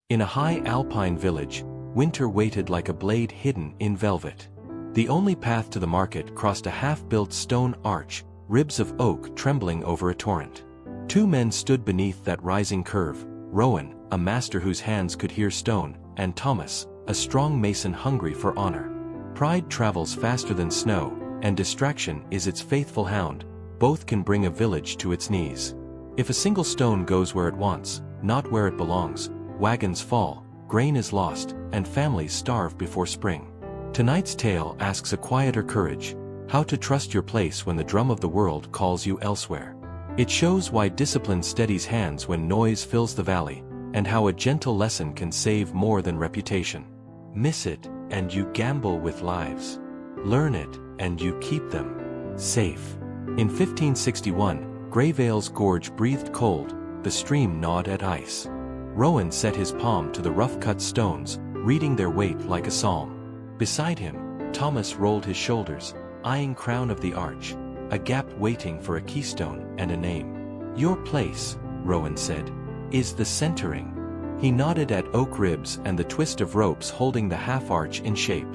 In a high alpine village, winter waited like a blade hidden in velvet. The only path to the market crossed a half-built stone arch, ribs of oak trembling over a torrent. Two men stood beneath that rising curve, Rowan, a master whose hands could hear stone, and Thomas, a strong mason hungry for honor. Pride travels faster than snow, and distraction is its faithful hound. Both can bring a village to its knees. If a single stone goes where it wants, not where it belongs, wagons fall, grain is lost, and families starve before spring. Tonight's tale asks a quieter courage, how to trust your place when the drum of the world calls you elsewhere. It shows why discipline steadies hands when noise fills the valley, and how a gentle lesson can save more than reputation. Miss it, and you gamble with lives. Learn it, and you keep them safe. In 1561, Greyvale's gorge breathed cold, the stream gnawed at ice. Rowan set his palm to the rough-cut stones, reading their weight like a psalm. Beside him, Thomas rolled his shoulders, eyeing crown of the arch, a gap waiting for a keystone and a name. Your place, Rowan said, is the centering. He nodded at oak ribs and the twist of ropes holding the half-arch in shape.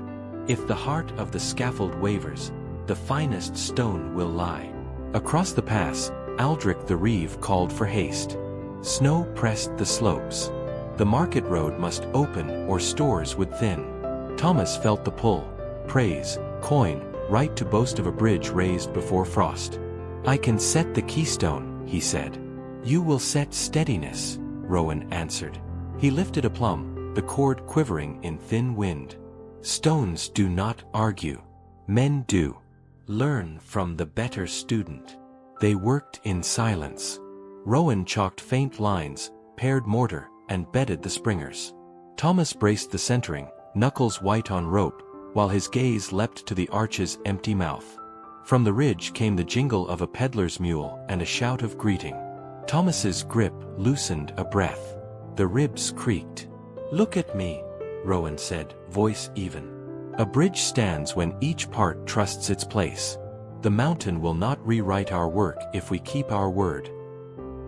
If the heart of the scaffold wavers, the finest stone will lie. Across the pass, Aldrich the reeve called for haste. Snow pressed the slopes. The market road must open or stores would thin. Thomas felt the pull. Praise, coin, right to boast of a bridge raised before frost. I can set the keystone, he said. You will set steadiness, Rowan answered. He lifted a plum, the cord quivering in thin wind. Stones do not argue. Men do. Learn from the better student. They worked in silence. Rowan chalked faint lines, paired mortar, and bedded the springers. Thomas braced the centering, knuckles white on rope, while his gaze leapt to the arch's empty mouth. From the ridge came the jingle of a peddler's mule and a shout of greeting. Thomas's grip loosened a breath. The ribs creaked. Look at me, Rowan said, voice even. A bridge stands when each part trusts its place. The mountain will not rewrite our work if we keep our word.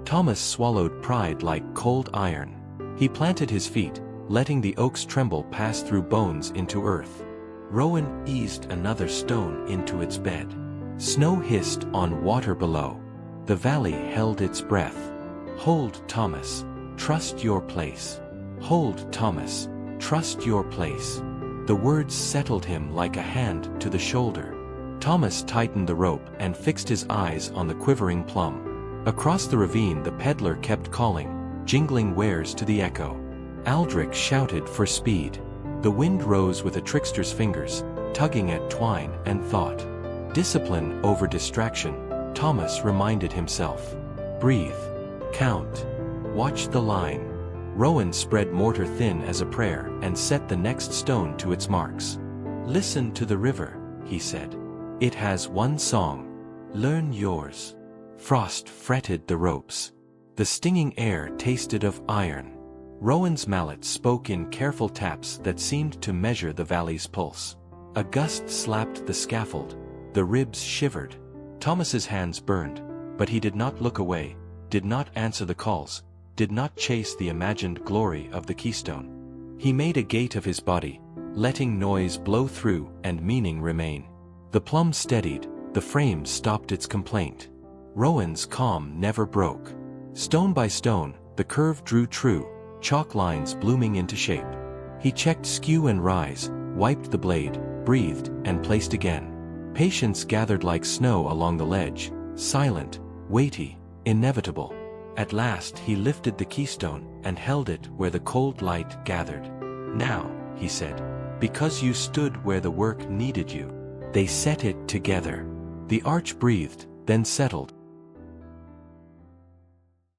Thomas swallowed pride like cold iron. He planted his feet, letting the oaks tremble pass through bones into earth. Rowan eased another stone into its bed. Snow hissed on water below. The valley held its breath. Hold, Thomas. Trust your place. Hold, Thomas. Trust your place. The words settled him like a hand to the shoulder. Thomas tightened the rope and fixed his eyes on the quivering plum. Across the ravine the peddler kept calling, jingling wares to the echo. Aldrich shouted for speed. The wind rose with a trickster's fingers, tugging at twine and thought. Discipline over distraction, Thomas reminded himself. Breathe. Count. Watch the line. Rowan spread mortar thin as a prayer and set the next stone to its marks. Listen to the river, he said. It has one song. Learn yours. Frost fretted the ropes. The stinging air tasted of iron. Rowan's mallet spoke in careful taps that seemed to measure the valley's pulse. A gust slapped the scaffold. The ribs shivered. Thomas's hands burned, but he did not look away, did not answer the calls, did not chase the imagined glory of the keystone. He made a gate of his body, letting noise blow through and meaning remain. The plum steadied, the frame stopped its complaint. Rowan's calm never broke. Stone by stone, the curve drew true, chalk lines blooming into shape. He checked skew and rise, wiped the blade, breathed, and placed again. Patience gathered like snow along the ledge, silent, weighty, inevitable. At last he lifted the keystone and held it where the cold light gathered. Now, he said, because you stood where the work needed you. They set it together. The arch breathed, then settled,